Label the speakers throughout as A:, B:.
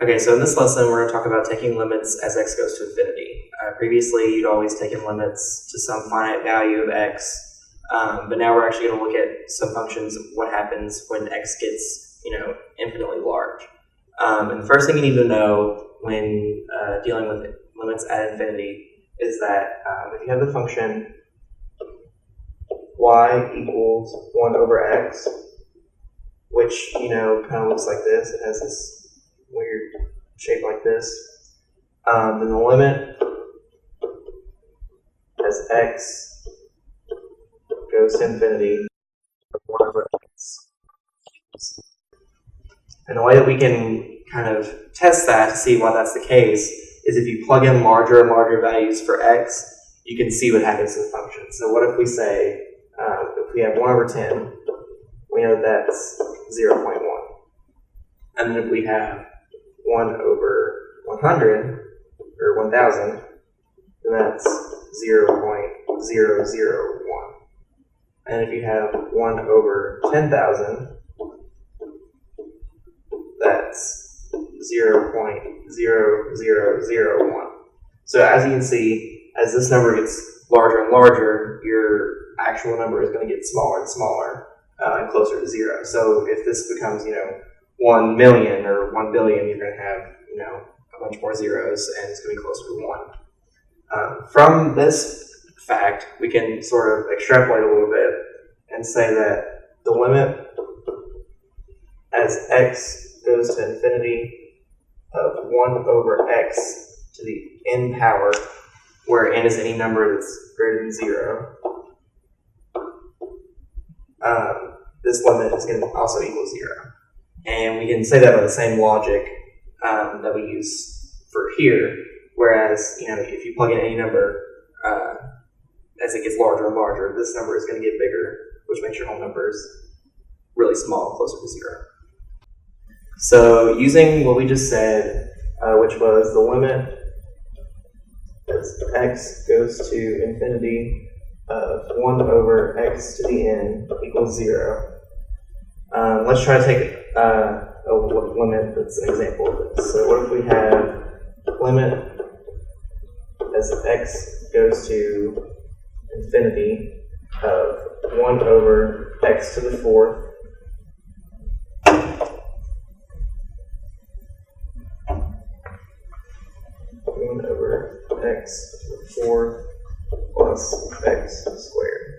A: Okay, so in this lesson, we're going to talk about taking limits as x goes to infinity. Previously, you'd always taken limits to some finite value of x, but now we're actually going to look at some functions of what happens when x gets, infinitely large. And the first thing you need to know when dealing with limits at infinity is that if you have the function y equals 1 over x, which, kind of looks like this, it has this weird shape like this, then the limit as x goes to infinity of 1 over x. And the way that we can kind of test that to see why that's the case is if you plug in larger and larger values for x, you can see what happens to the function. So what if we say, if we have 1 over 10, we know that's 0.1. And then if we have 1 over 100, or 1,000, then that's 0.001. And if you have 1 over 10,000, that's 0.0001. So as you can see, as this number gets larger and larger, your actual number is going to get smaller and smaller and closer to 0. So if this becomes, 1 million or 1 billion, you're going to have, a bunch more zeros, and it's going to be closer to 1. From this fact, we can sort of extrapolate a little bit and say that the limit as x goes to infinity of 1 over x to the n power, where n is any number that's greater than 0, this limit is going to also equal 0. And we can say that by the same logic that we use for here, whereas, if you plug in any number, as it gets larger and larger, this number is going to get bigger, which makes your whole numbers really small, closer to 0. So using what we just said, which was the limit as x goes to infinity of 1 over x to the n equals 0, let's try to take a limit that's an example of this. So what if we have limit as x goes to infinity of 1 over x to the 4th x to the 4th plus x squared.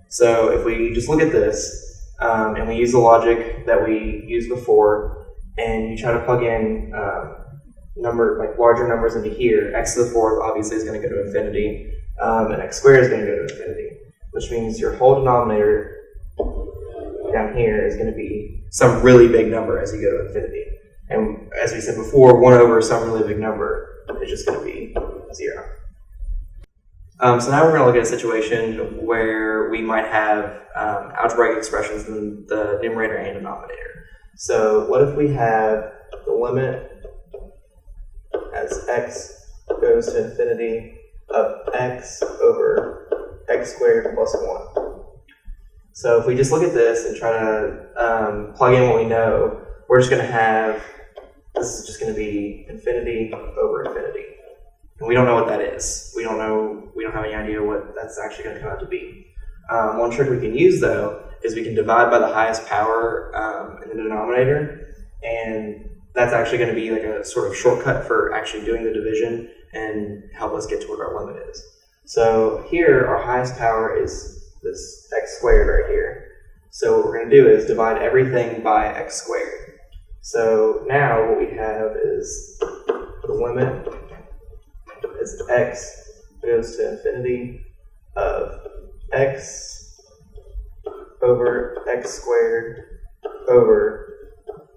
A: So if we just look at this, and we use the logic that we used before, and you try to plug in larger numbers into here, x to the 4th obviously is going to go to infinity, and x squared is going to go to infinity, which means your whole denominator down here is going to be some really big number as you go to infinity. And as we said before, 1 over some really big number is just going to be 0. So now we're going to look at a situation where we might have algebraic expressions in the numerator and denominator. So what if we have the limit as x goes to infinity of x over x squared plus 1? So if we just look at this and try to plug in what we know, we're just going to have, this is just going to be infinity over infinity. And we don't know what that is. We don't have any idea what that's actually going to come out to be. One trick we can use, though, is we can divide by the highest power in the denominator, and that's actually going to be like a sort of shortcut for actually doing the division and help us get to what our limit is. So here, our highest power is this x squared right here. So what we're going to do is divide everything by x squared. So now what we have is the limit as x goes to infinity of x over x squared over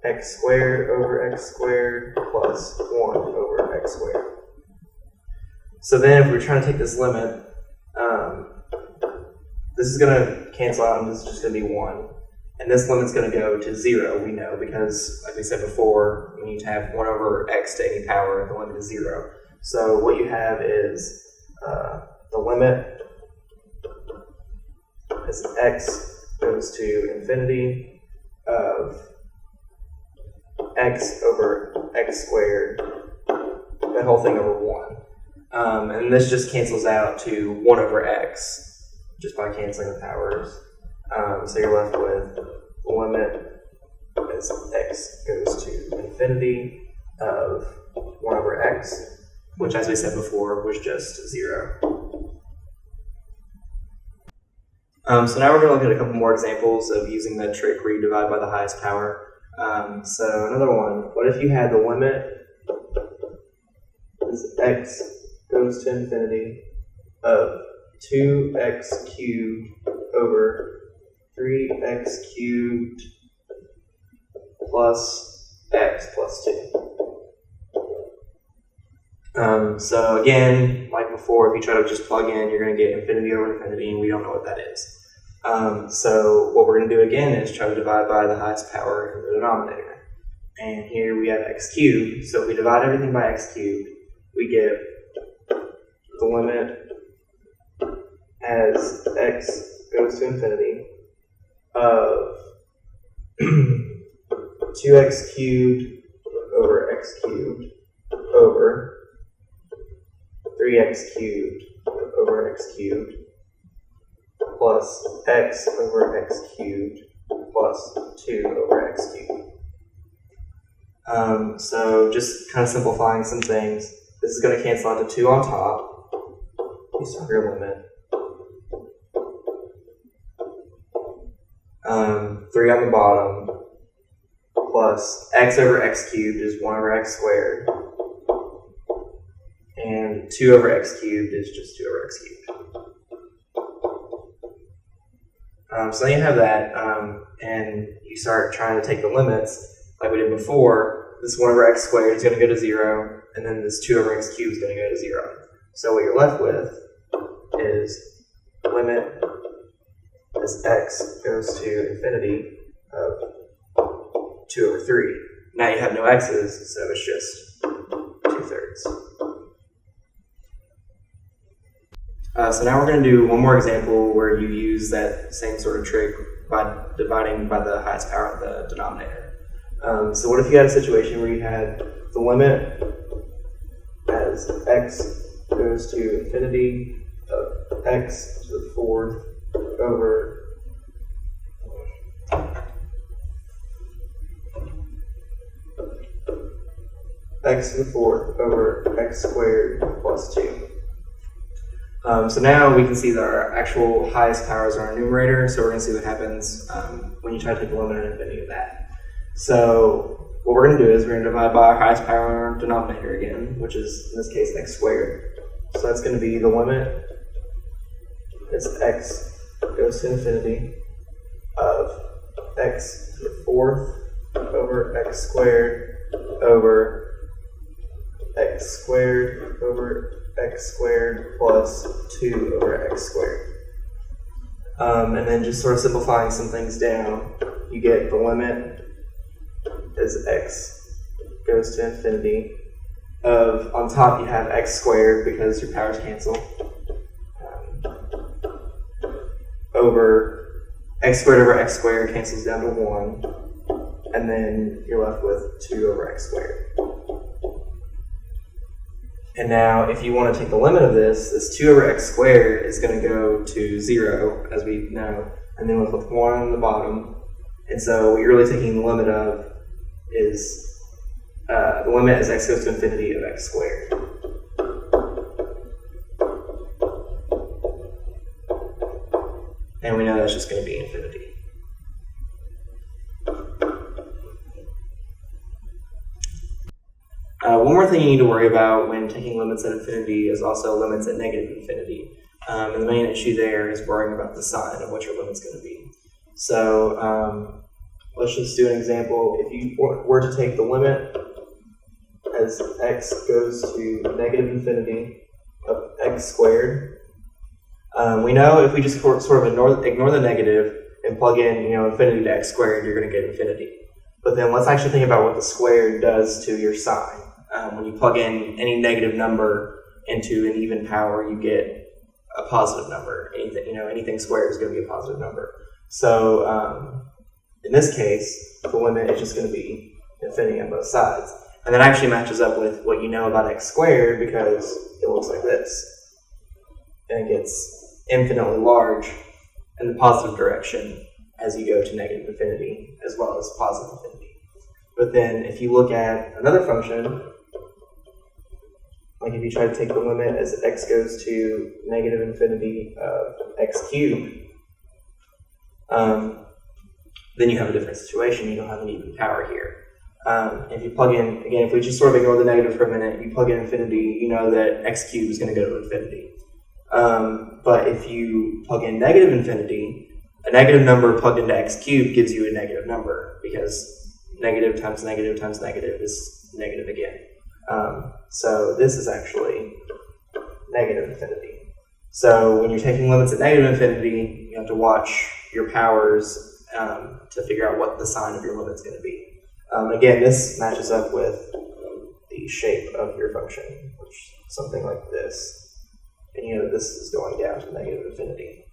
A: x squared over x squared plus 1 over x squared. So then if we're trying to take this limit, this is going to cancel out and this is just going to be 1. And this limit's going to go to 0, we know, because like we said before, we need to have 1 over x to any power, the limit is 0. So what you have is the limit as x goes to infinity of x over x squared, that whole thing over 1. And this just cancels out to 1 over x, just by canceling the powers. So you're left with the limit as x goes to infinity of 1 over x, which, as we said before, was just 0. So now we're going to look at a couple more examples of using that trick where you divide by the highest power. So another one, what if you had the limit as x goes to infinity of 2x cubed over 3x cubed plus x plus 2. So again, like before, if you try to just plug in, you're going to get infinity over infinity, and we don't know what that is. So what we're going to do again is try to divide by the highest power in the denominator. And here we have x cubed, so if we divide everything by x cubed, we get the limit as x goes to infinity of 2x cubed over x cubed over 3x cubed over x cubed plus x over x cubed plus 2 over x cubed. So just kind of simplifying some things, this is going to cancel out to 2 on top, you start your limit, 3 on the bottom, plus x over x cubed is 1 over x squared, and 2 over x cubed is just 2 over x cubed. So then you have that, and you start trying to take the limits like we did before. This 1 over x squared is going to go to 0, and then this 2 over x cubed is going to go to 0. So what you're left with is limit as x goes to infinity of 2 over 3. Now you have no x's, so it's just 2/3. So now we're going to do one more example where you use that same sort of trick by dividing by the highest power in the denominator. So what if you had a situation where you had the limit as x goes to infinity of x to the 4th over x to the 4th over x squared plus 2. So now we can see that our actual highest powers are our numerator, so we're going to see what happens when you try to take the limit of infinity of that. So what we're going to do is we're going to divide by our highest power in our denominator again, which is, in this case, x squared. So that's going to be the limit as x goes to infinity of x to the 4th over x squared over x squared over x squared plus 2 over x squared. And then just sort of simplifying some things down, you get the limit as x goes to infinity of, on top you have x squared because your powers cancel, over x squared over x squared cancels down to 1, and then you're left with 2 over x squared. And now, if you want to take the limit of this 2 over x squared is going to go to 0, as we know, and then we're left with 1 on the bottom. And so what you're really taking the limit of is the limit as x goes to infinity of x squared. And we know that's just going to be infinity. One more thing you need to worry about when taking limits at infinity is also limits at negative infinity. And the main issue there is worrying about the sign of what your limit's going to be. So let's just do an example. If you were to take the limit as x goes to negative infinity of x squared, we know if we just sort of ignore the negative and plug in, infinity to x squared, you're going to get infinity. But then let's actually think about what the squared does to your sign. When you plug in any negative number into an even power, you get a positive number. Anything squared is going to be a positive number. So in this case, the limit is just going to be infinity on both sides. And that actually matches up with what you know about x squared, because it looks like this. And it gets infinitely large in the positive direction as you go to negative infinity, as well as positive infinity. But then if you look at another function, like if you try to take the limit as x goes to negative infinity of x cubed, then you have a different situation. You don't have an even power here. If you plug in, again, if we just sort of ignore the negative for a minute, you plug in infinity, you know that x cubed is going to go to infinity. But if you plug in negative infinity, a negative number plugged into x cubed gives you a negative number, because negative times negative times negative is negative again. So this is actually negative infinity. So when you're taking limits at negative infinity, you have to watch your powers to figure out what the sign of your limit's going to be. Again, this matches up with the shape of your function, which is something like this. And you know that this is going down to negative infinity.